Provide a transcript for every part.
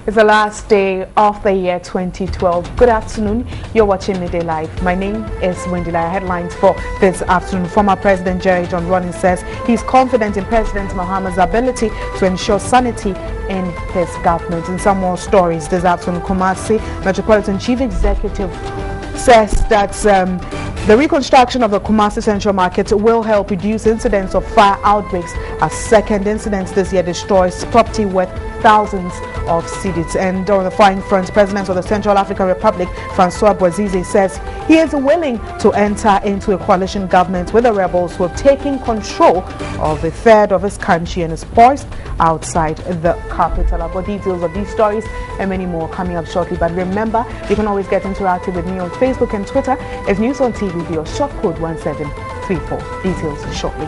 It's the last day of the year 2012. Good afternoon. You're watching Midday Live. My name is Wendy. Headlines for this afternoon. Former President Jerry John Rawlings says he's confident in President Mahama's ability to ensure sanity in his government. In some more stories this afternoon, Kumasi Metropolitan Chief Executive says that the reconstruction of the Kumasi Central Market will help reduce incidents of fire outbreaks. A second incident this year destroys property worth thousands of cedis. And on the foreign front, President of the Central African Republic, Francois Bozize, says he is willing to enter into a coalition government with the rebels who have taken control of a third of his country and is poised outside the capital. I've got details of these stories and many more coming up shortly. But remember, you can always get interactive with me on Facebook and Twitter. If news on TV, your short code 1734. Details shortly.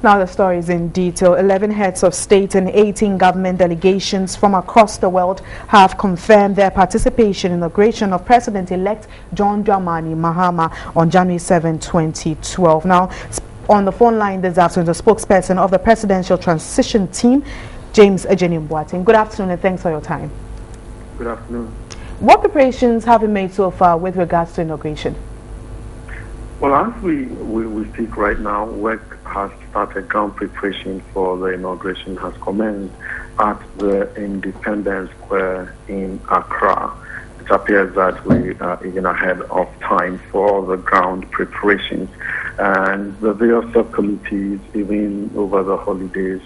Now the story is in detail. 11 heads of state and 18 government delegations from across the world have confirmed their participation in the inauguration of President-elect John Dramani Mahama on January 7, 2012. Now, on the phone line this afternoon, the spokesperson of the Presidential Transition Team, James Ejenim Boateng. Good afternoon and thanks for your time. Good afternoon. What preparations have been made so far with regards to inauguration? Well, as we speak right now, work has started. Ground preparation for the inauguration has commenced at the Independence Square in Accra. It appears that we are even ahead of time for the ground preparations, and the various subcommittees, even over the holidays,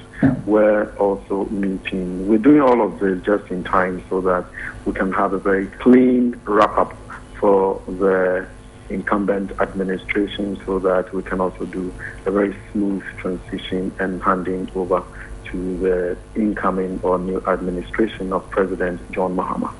were also meeting. We're doing all of this just in time so that we can have a very clean wrap-up for the incumbent administration, so that we can also do a very smooth transition and handing over to the incoming or new administration of President John Mahama.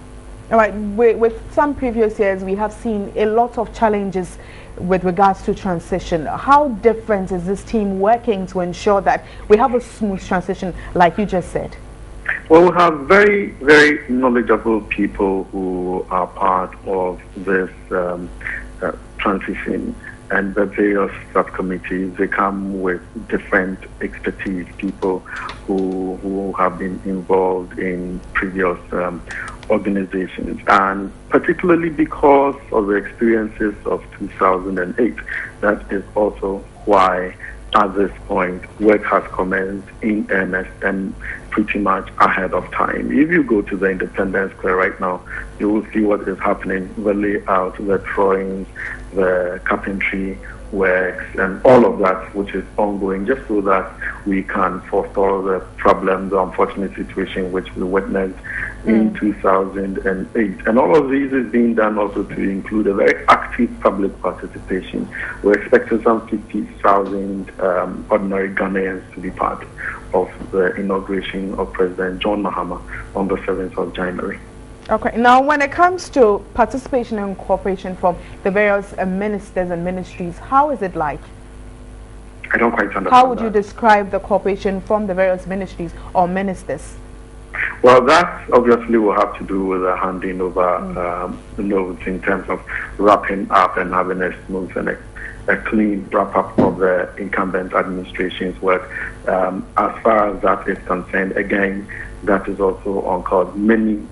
All right, with some previous years, we have seen a lot of challenges with regards to transition. How different is this team working to ensure that we have a smooth transition, like you just said? Well, we have very, very knowledgeable people who are part of this transition, and the various subcommittees. They come with different expertise, people who have been involved in previous organizations, and particularly because of the experiences of 2008. That is also why at this point work has commenced in earnest and pretty much ahead of time. If you go to the Independence Square right now, you will see what is happening, the layout, the drawings, the carpentry works, and all of that which is ongoing, just so that we can forestall the problems, the unfortunate situation which we witnessed in 2008. And all of these is being done also to include a very active public participation. We're expecting some 50,000 ordinary Ghanaians to be part of the inauguration of President John Mahama on the 7th of January. Okay, now when it comes to participation and cooperation from the various ministers and ministries, how is it like? I don't quite understand. How would you describe the cooperation from the various ministries or ministers? Well, that obviously will have to do with the handing over notes in terms of wrapping up and having a smooth and a clean wrap-up of the incumbent administration's work. As far as that is concerned, again, that is also on cause. Many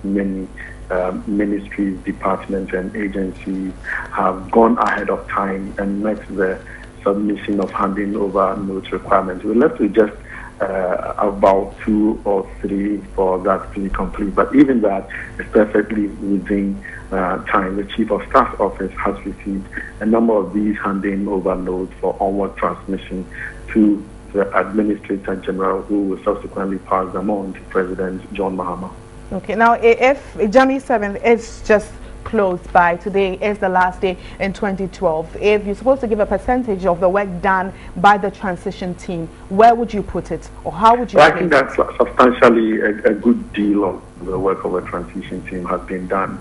ministries, departments, and agencies have gone ahead of time and met the submission of handing over notes requirements. We're left with just about 2 or 3 for that to be complete, but even that is perfectly within time. The Chief of Staff Office has received a number of these handing over notes for onward transmission to the Administrator General, who will subsequently pass them on to President John Mahama. Okay, now if January 7th is just close by. Today is the last day in 2012. If you're supposed to give a percentage of the work done by the transition team, where would you put it, or how would you? Well, I think that's substantially a good deal of the work of a transition team has been done.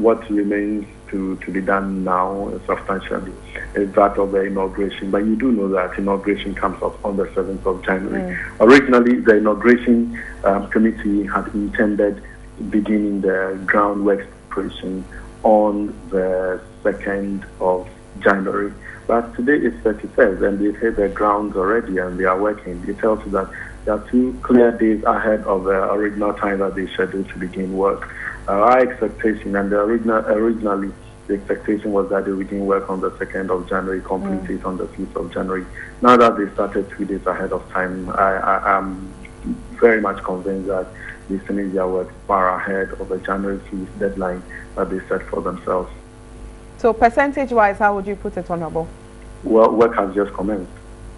What remains to be done now substantially is that of the inauguration. But you do know that inauguration comes up on the 7th of January. Originally, the inauguration committee had intended beginning the groundwork preparation on the 2nd of January. But today is 31st, and they've hit the grounds already, and they are working. It tells you that there are 2 clear days ahead of the original time that they scheduled to begin work. Our expectation, and originally the expectation was that they would begin work on the 2nd of January, complete it on the 5th of January. Now that they started 2 days ahead of time, I am very much convinced that they finish their work far ahead of the January 5th deadline that they set for themselves. So percentage-wise, how would you put it, Honorable? Well, work has just commenced.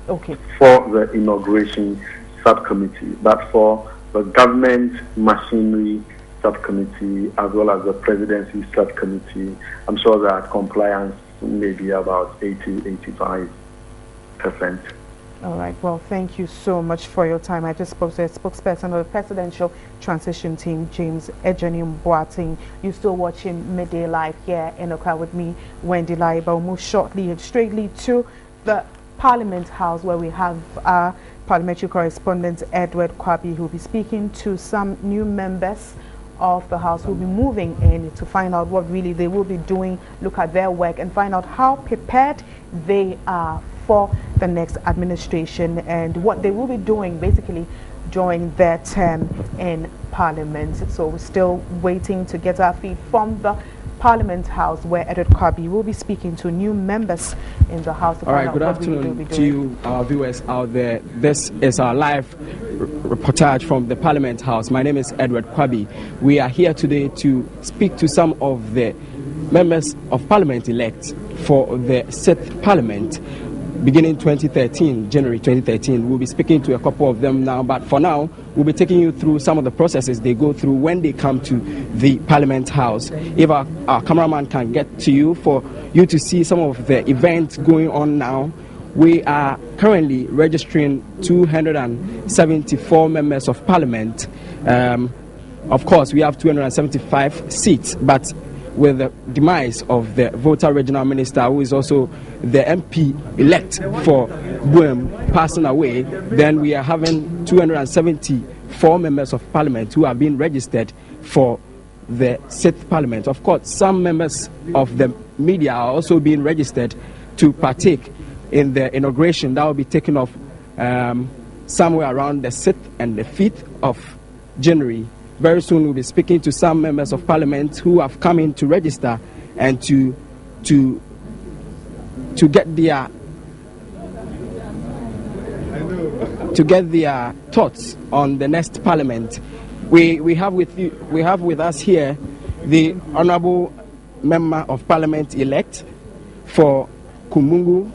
Okay. For the inauguration subcommittee, but for the government machinery subcommittee as well as the presidency subcommittee, I'm sure that compliance may be about 80-85%. All right. Well, thank you so much for your time. I just spoke to a spokesperson of the presidential transition team, James Ejenim Boateng. You're still watching Midday Live here in Okra with me, Wendy Lai. But we'll move shortly and straightly to the Parliament House, where we have our parliamentary correspondent Edward Kwabi, who will be speaking to some new members of the House who will be moving in to find out what really they will be doing, look at their work and find out how prepared they are for the next administration and what they will be doing basically during their term in Parliament. So we're still waiting to get our feed from the Parliament House, where Edward Kwabi will be speaking to new members in the House. All right, good afternoon to you, our viewers out there. This is our live reportage from the Parliament House. My name is Edward Kwabi. We are here today to speak to some of the members of Parliament elect for the 6th Parliament beginning January 2013. We'll be speaking to a couple of them now, but for now, we'll be taking you through some of the processes they go through when they come to the Parliament House. If our cameraman can get to you for you to see some of the events going on now, we are currently registering 274 members of Parliament. Of course, we have 275 seats, but with the demise of the voter regional minister, who is also the MP elect for Buem, passing away, then we are having 274 members of Parliament who are being registered for the 6th Parliament. Of course, some members of the media are also being registered to partake in the inauguration that will be taken off somewhere around the 6th and the 5th of January. Very soon we'll be speaking to some members of Parliament who have come in to register and to get their thoughts on the next Parliament. We have with us here the Honourable Member of Parliament elect for Kumungu,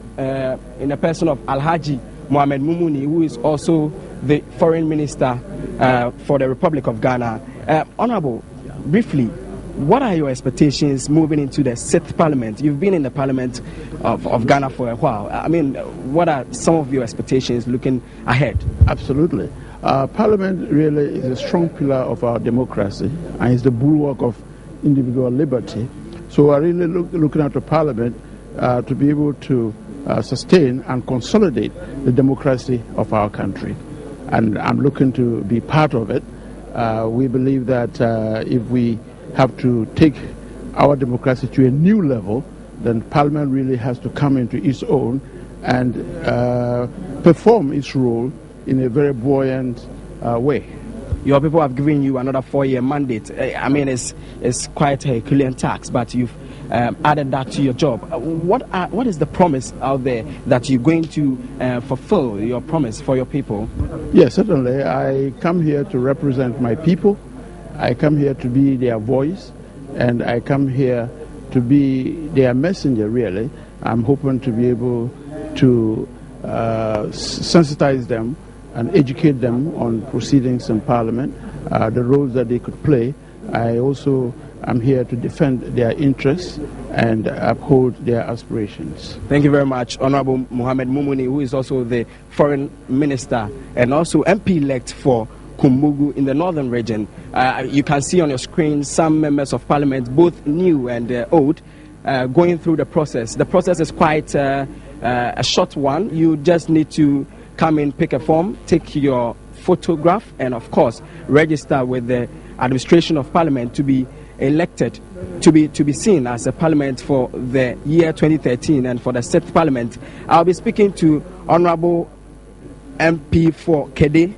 in the person of Alhaji Mohamed Mumuni, who is also the Foreign Minister for the Republic of Ghana. Honourable, briefly, what are your expectations moving into the 6th Parliament? You've been in the Parliament of Ghana for a while. I mean, what are some of your expectations looking ahead? Absolutely. Parliament really is a strong pillar of our democracy and is the bulwark of individual liberty. So we're really looking at the Parliament to be able to sustain and consolidate the democracy of our country. And I'm looking to be part of it. We believe that if we have to take our democracy to a new level, then Parliament really has to come into its own and perform its role in a very buoyant way. Your people have given you another 4-year mandate. I mean, it's quite a Herculean task, but you've added that to your job. What is the promise out there that you're going to fulfill your promise for your people? Yes, certainly. I come here to represent my people. I come here to be their voice, and I come here to be their messenger, really. I'm hoping to be able to sensitize them and educate them on proceedings in Parliament, the roles that they could play. I also I'm here to defend their interests and uphold their aspirations. Thank you very much, Honorable Mohamed Mumuni, who is also the Foreign Minister and also MP-elect for Kumugu in the northern region. You can see on your screen some members of parliament, both new and old, going through the process. The process is quite a short one. You just need to come in, pick a form, take your photograph, and of course register with the administration of parliament to be elected, to be seen as a parliament for the year 2013 and for the 6th parliament. I'll be speaking to Honorable MP for Kede,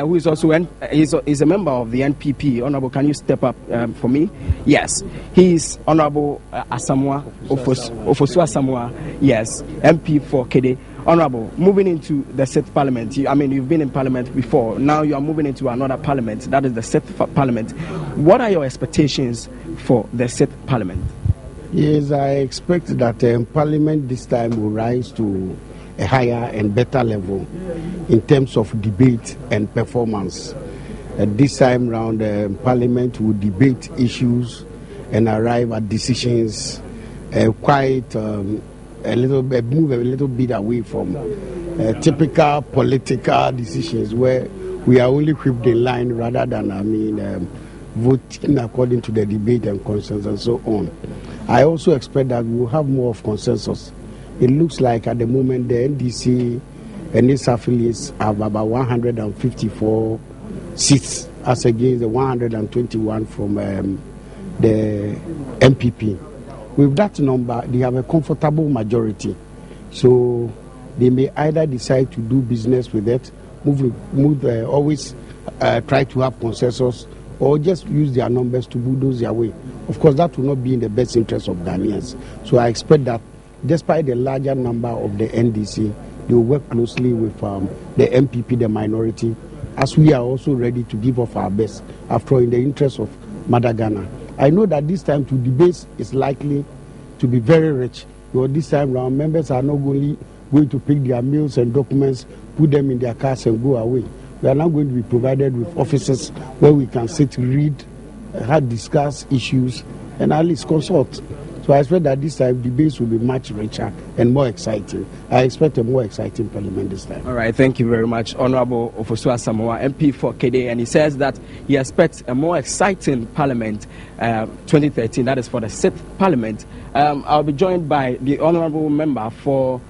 who is also is a member of the NPP. Honorable, can you step up for me? Yes, he is Honorable Asamoah Ofosu Asamoah. Yes, MP for Kede. Honorable, moving into the 6th parliament. You've been in parliament before. Now you are moving into another parliament. That is the 6th parliament. What are your expectations for the 6th parliament? Yes, I expect that parliament this time will rise to a higher and better level in terms of debate and performance. This time round, parliament will debate issues and arrive at decisions move a little bit away from typical political decisions where we are only whipped in line rather than voting according to the debate and consensus and so on. I also expect that we will have more of consensus. It looks like at the moment the NDC and its affiliates have about 154 seats as against the 121 from the MPP. With that number, they have a comfortable majority. So they may either decide to do business with it, always try to have consensus, or just use their numbers to bulldoze their way. Of course, that will not be in the best interest of Ghanaians. So I expect that despite the larger number of the NDC, they will work closely with the MPP, the minority, as we are also ready to give off our best, after all, in the interest of Mother Ghana. I know that this time to debate is likely to be very rich, because this time round members are not only going to pick their meals and documents, put them in their cars and go away. We are now going to be provided with offices where we can sit, read, discuss issues, and at least consult. So I expect that this time debates will be much richer and more exciting. I expect a more exciting parliament this time. All right, thank you very much, Honorable Ofosu Asamoah, MP for Kede, and he says that he expects a more exciting parliament 2013, that is for the 6th parliament. I'll be joined by the honorable member for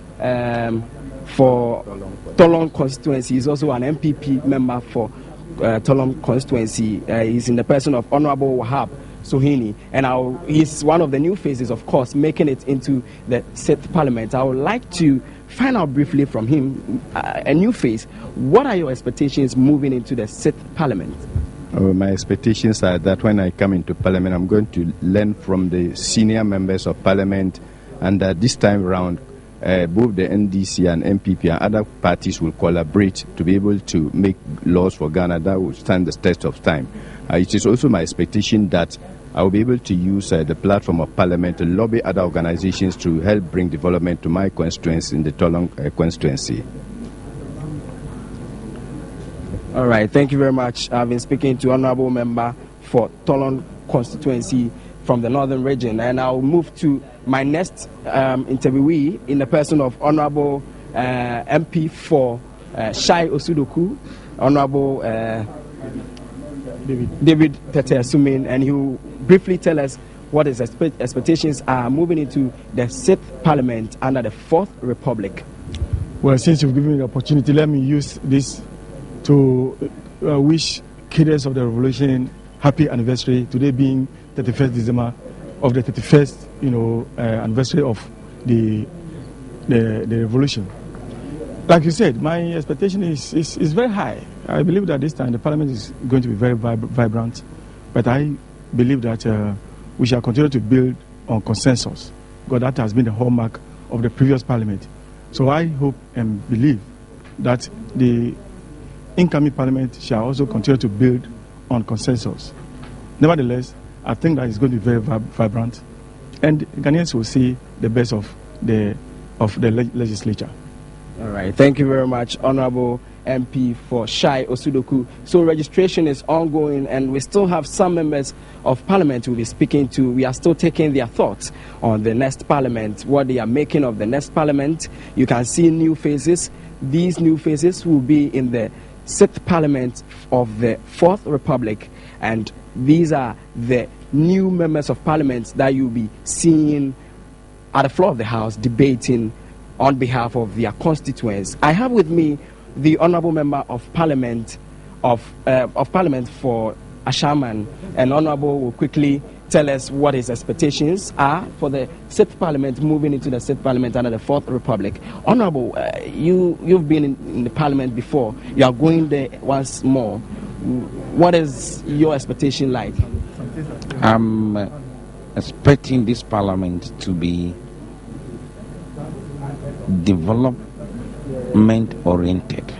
Tolong constituency. He's also an MPP member for Tolong constituency. He's in the person of Honorable Wahab Sohini, and he's one of the new faces, of course, making it into the 6th parliament. I would like to find out briefly from him, a new face. What are your expectations moving into the 6th parliament? My expectations are that when I come into parliament, I'm going to learn from the senior members of parliament, and that this time around, both the NDC and MPP and other parties will collaborate to be able to make laws for Ghana that will stand the test of time. It is also my expectation that I will be able to use the platform of parliament to lobby other organizations to help bring development to my constituency in the Tolong constituency. All right, thank you very much. I've been speaking to Honorable Member for Tolong constituency from the northern region, and I'll move to my next interviewee in the person of Honorable MP for Shai Osudoku, Honorable David Tete Sumin, and he will briefly tell us what his expectations are moving into the 6th parliament under the 4th Republic. Well, since you've given me the opportunity, let me use this to wish cadres of the revolution happy anniversary, today being 31st December of the 31st anniversary of the revolution. Like you said, my expectation is very high. I believe that this time the parliament is going to be very vibrant, but I believe that we shall continue to build on consensus, because that has been the hallmark of the previous parliament. So I hope and believe that the incoming parliament shall also continue to build on consensus. Nevertheless, I think that it's going to be very vibrant, and Ghanaians will see the best of the legislature. All right. Thank you very much, Honorable MP for Shai Osudoku. So registration is ongoing, and we still have some members of Parliament we'll be speaking to. We are still taking their thoughts on the next Parliament, what they are making of the next Parliament. You can see new faces. These new faces will be in the 6th Parliament of the 4th Republic, and these are the new members of Parliament that you'll be seeing at the floor of the House debating on behalf of their constituents. I have with me the Honourable Member of Parliament for Ashaman, and Honourable will quickly tell us what his expectations are for the 6th Parliament, moving into the 6th Parliament under the 4th Republic. Honourable, you've been in the Parliament before. You are going there once more. What is your expectation like? I'm expecting this Parliament to be development-oriented.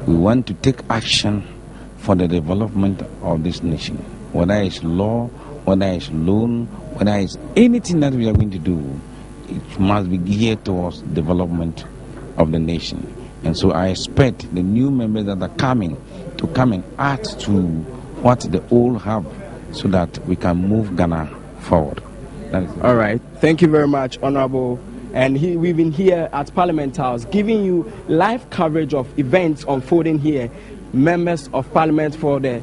We want to take action for the development of this nation. Whether it's law, whether it's loan, whether it's anything that we are going to do, it must be geared towards development of the nation. And so I expect the new members that are coming to come and add to what the old have, so that we can move Ghana forward. All right. Thank you very much, Honorable. And we've been here at Parliament House giving you live coverage of events unfolding here. Members of Parliament for the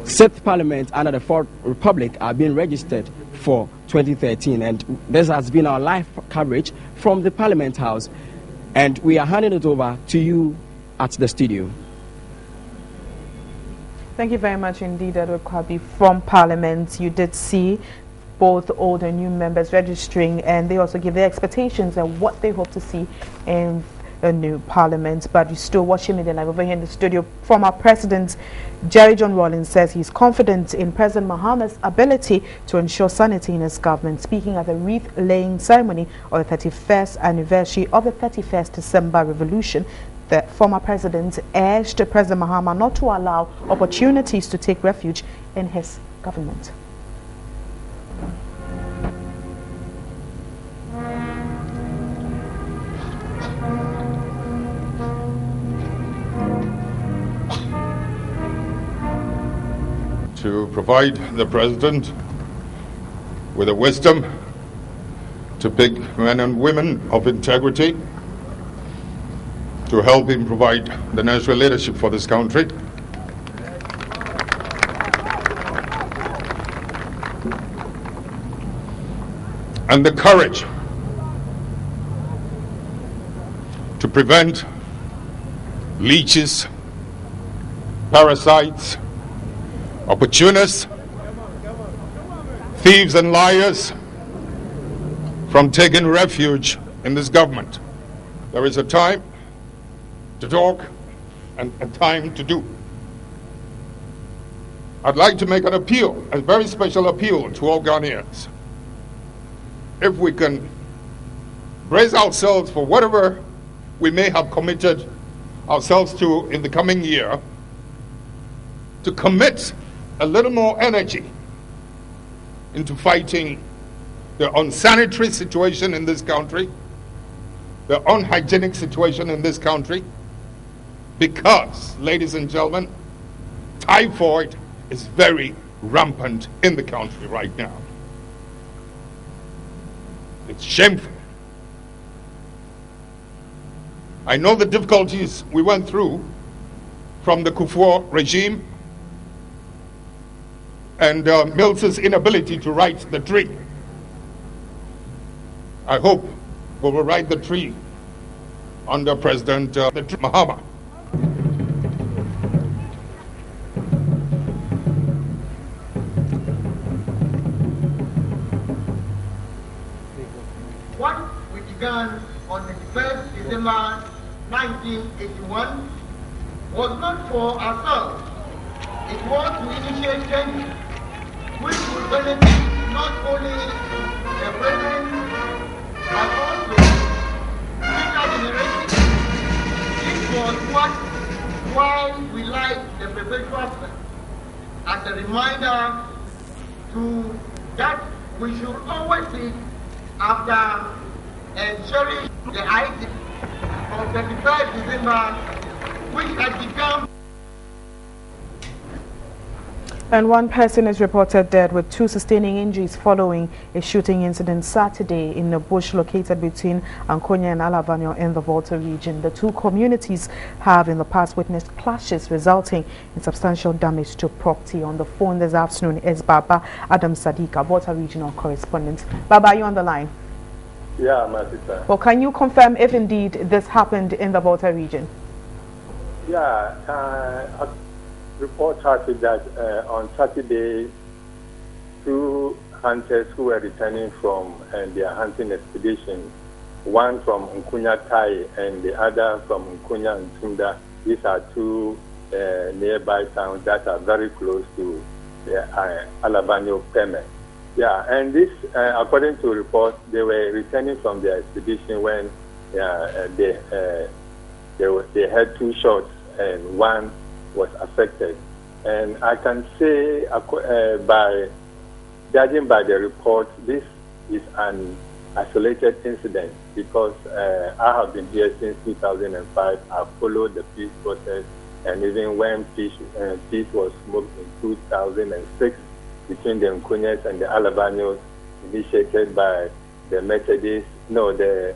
6th Parliament under the 4th Republic are being registered for 2013. And this has been our live coverage from the Parliament House. And we are handing it over to you at the studio. Thank you very much indeed, Edward Kwabi from Parliament. You did see both old and new members registering, and they also give their expectations and what they hope to see in a new Parliament. But you're still watching Midday Live over here in the studio. Former President Jerry John Rawlings says he's confident in President Mahama's ability to ensure sanity in his government. Speaking at the wreath-laying ceremony of the 31st anniversary of the 31st December Revolution, the former president urged President Mahama not to allow opportunities to take refuge in his government. To provide the president with the wisdom to pick men and women of integrity to help him provide the national leadership for this country. And the courage to prevent leeches, parasites, opportunists, thieves and liars from taking refuge in this government. There is a time to talk and a time to do. I'd like to make an appeal, a very special appeal to all Ghanaians. If we can brace ourselves for whatever we may have committed ourselves to in the coming year, to commit a little more energy into fighting the unsanitary situation in this country, the unhygienic situation in this country, because, ladies and gentlemen, typhoid is very rampant in the country right now. It's shameful. I know the difficulties we went through from the Kufuor regime and Mills's inability to right the tree. I hope we will right the tree under President Mahama. What we began on the 1st December 1981 was not for ourselves. It was to initiate change which would benefit not only the present but also future generations. This was why we like the perpetual plan as a reminder to that we should always seek after and cherish the ideal of 31st December, which had become. And one person is reported dead with 2 sustaining injuries following a shooting incident Saturday in a bush located between Ankonia and Alabanyo in the Volta region. The 2 communities have in the past witnessed clashes resulting in substantial damage to property. On the phone this afternoon is Baba Adam Sadiq, our Volta regional correspondent. Baba, are you on the line? Yeah, my sister. Well, can you confirm if indeed this happened in the Volta region? Yeah, report has it that on Saturday, 2 hunters who were returning from their hunting expedition, one from Nkunya Tai and the other from Nkunya and Tunda. These are 2 nearby towns that are very close to Alabanyo Peme. Yeah, and this, according to reports, they were returning from their expedition when they had 2 shots and one was affected. And I can say, by judging by the report, this is an isolated incident because I have been here since 2005. I've followed the peace process, and even when peace was smoked in 2006 between the Nkunyas and the Alabanyos, initiated by the Methodist, the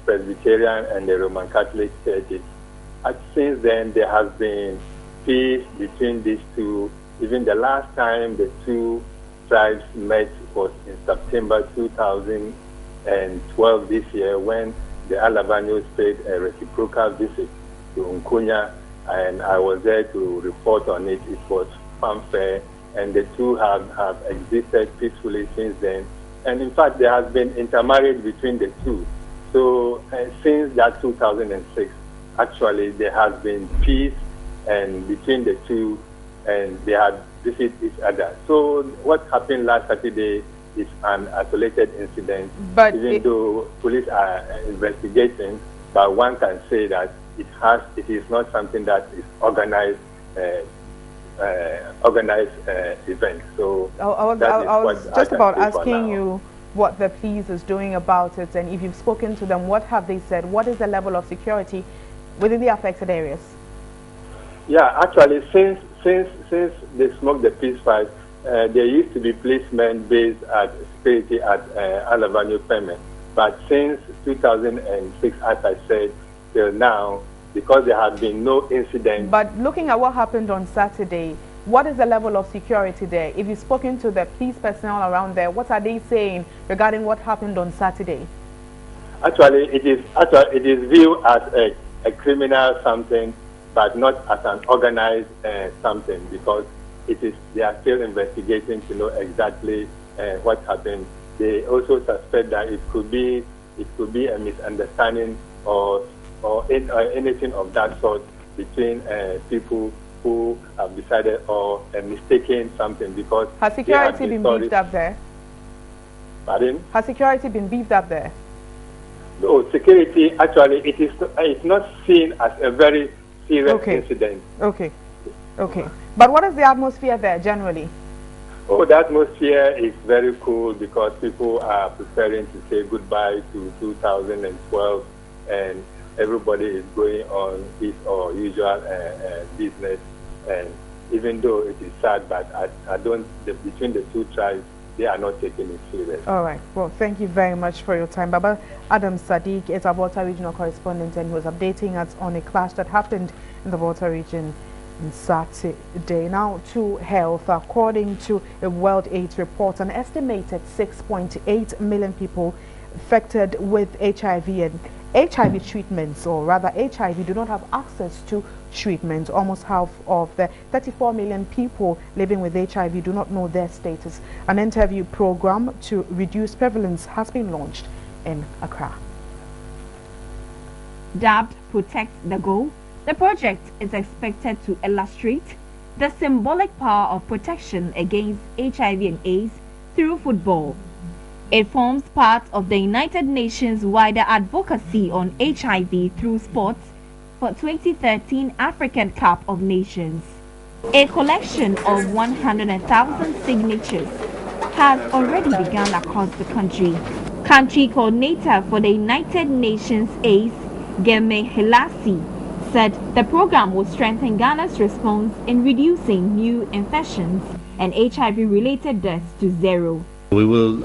Presbyterian and the Roman Catholic churches. Since then, there has been peace between these 2. Even the last time the 2 tribes met was in September 2012 this year, when the Alabanyos paid a reciprocal visit to Nkunya, and I was there to report on it. It was fanfare, and the 2 have existed peacefully since then. And in fact, there has been intermarriage between the 2. So since that 2006, actually, there has been peace and between the 2, and they had visited each other. So what happened last Saturday is an isolated incident, but even though police are investigating, but one can say that it is not something that is organized event. So I was just about asking you what the police is doing about it, and if you've spoken to them, what have they said? What is the level of security within the affected areas? Yeah, actually, since they smoked the peace fight, there used to be policemen based at security at Alabanyo Peme. But since 2006, as I said, till now, because there have been no incidents. But looking at what happened on Saturday, what is the level of security there? If you've spoken to the police personnel around there, what are they saying regarding what happened on Saturday? Actually, it is viewed as a criminal something, but not as an organized something, because they are still investigating to know exactly what happened. They also suspect that it could be a misunderstanding or anything of that sort between people who have decided or mistaken something, because has security been beefed up there? Pardon? Has security been beefed up there? No, security actually it's not seen as a very serious incident. Okay. But what is the atmosphere there generally? Oh, the atmosphere is very cool because people are preparing to say goodbye to 2012, and everybody is going on his or usual business. And even though it is sad, but between the 2 tribes, they are not taking it serious. All right. Well, thank you very much for your time. Baba Adam Sadiq is our Volta regional correspondent, and he was updating us on a clash that happened in the Volta region on Saturday. Now to health. According to a World AIDS report, an estimated 6.8 million people affected with HIV and HIV treatments, or rather HIV, do not have access to treatment. Almost half of the 34 million people living with HIV do not know their status. An interview program to reduce prevalence has been launched in Accra. Dubbed Protect the Goal, the project is expected to illustrate the symbolic power of protection against HIV and AIDS through football. It forms part of the United Nations wider advocacy on HIV through sports for 2013 African Cup of Nations. A collection of 100,000 signatures has already begun across the country. Country coordinator for the United Nations AIDS, Geme Helasi, said the program will strengthen Ghana's response in reducing new infections and HIV-related deaths to zero. We will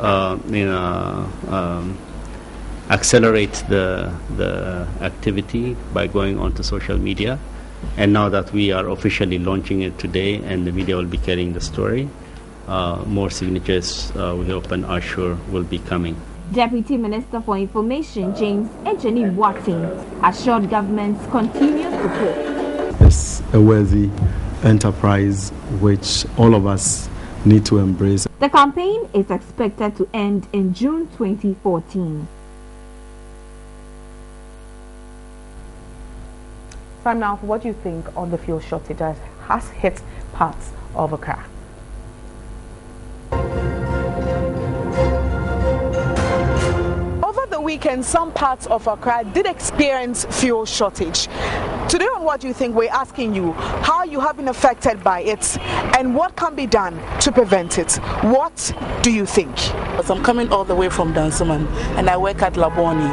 accelerate the activity by going onto social media, and now that we are officially launching it today and the media will be carrying the story, more signatures we hope and are sure will be coming. Deputy Minister for Information James Ejeni Boateng assured government's continuous support. It's a worthy enterprise which all of us need to embrace. The campaign is expected to end in June 2014. From now, what do you think on the fuel shortage that has hit parts of Accra? Over the weekend, some parts of Accra did experience fuel shortage. Today on What Do You Think, we're asking you how you have been affected by it and what can be done to prevent it. What do you think? I'm coming all the way from Dansoman and I work at Laboni.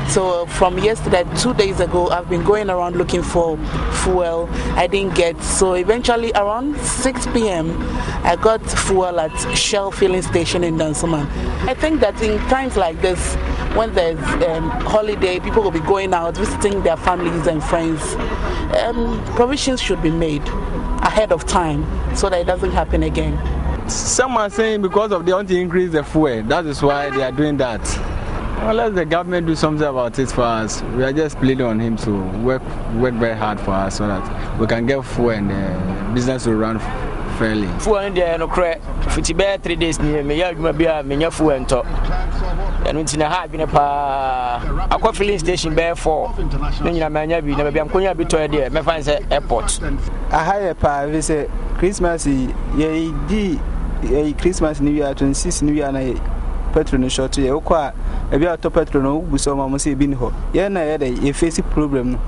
So from yesterday, 2 days ago, I've been going around looking for fuel. I didn't get, so eventually around 6 p.m. I got fuel at Shell filling station in Dansoman. I think that in times like this, when there's holiday, people will be going out, visiting their families and friends. Provisions should be made ahead of time so that it doesn't happen again. Some are saying because of they want to increase the fuel, that is why they are doing that. Well, let the government do something about it for us. We are just pleading on him to work very hard for us so that we can get fuel and the business will run fairly. Fuel in there no credit. For 3 days near me, me fuel and talk. And when I have been a filling station bear 4. Then you never be I'm going to be to idea. Me find say airport. I hire pa we say Christmas Christmas New Year 26 New Year na petrol no short ye okwa e bia to petrol no bu so ma mo say bi ni ho ye na ye dey e face problem no.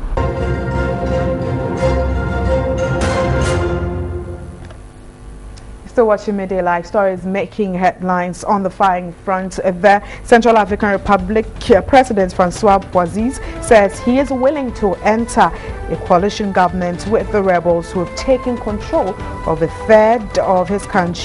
Still watching Midday Live. Stories making headlines on the firing front. The Central African Republic President Francois Bozize says he is willing to enter a coalition government with the rebels who have taken control of a third of his country.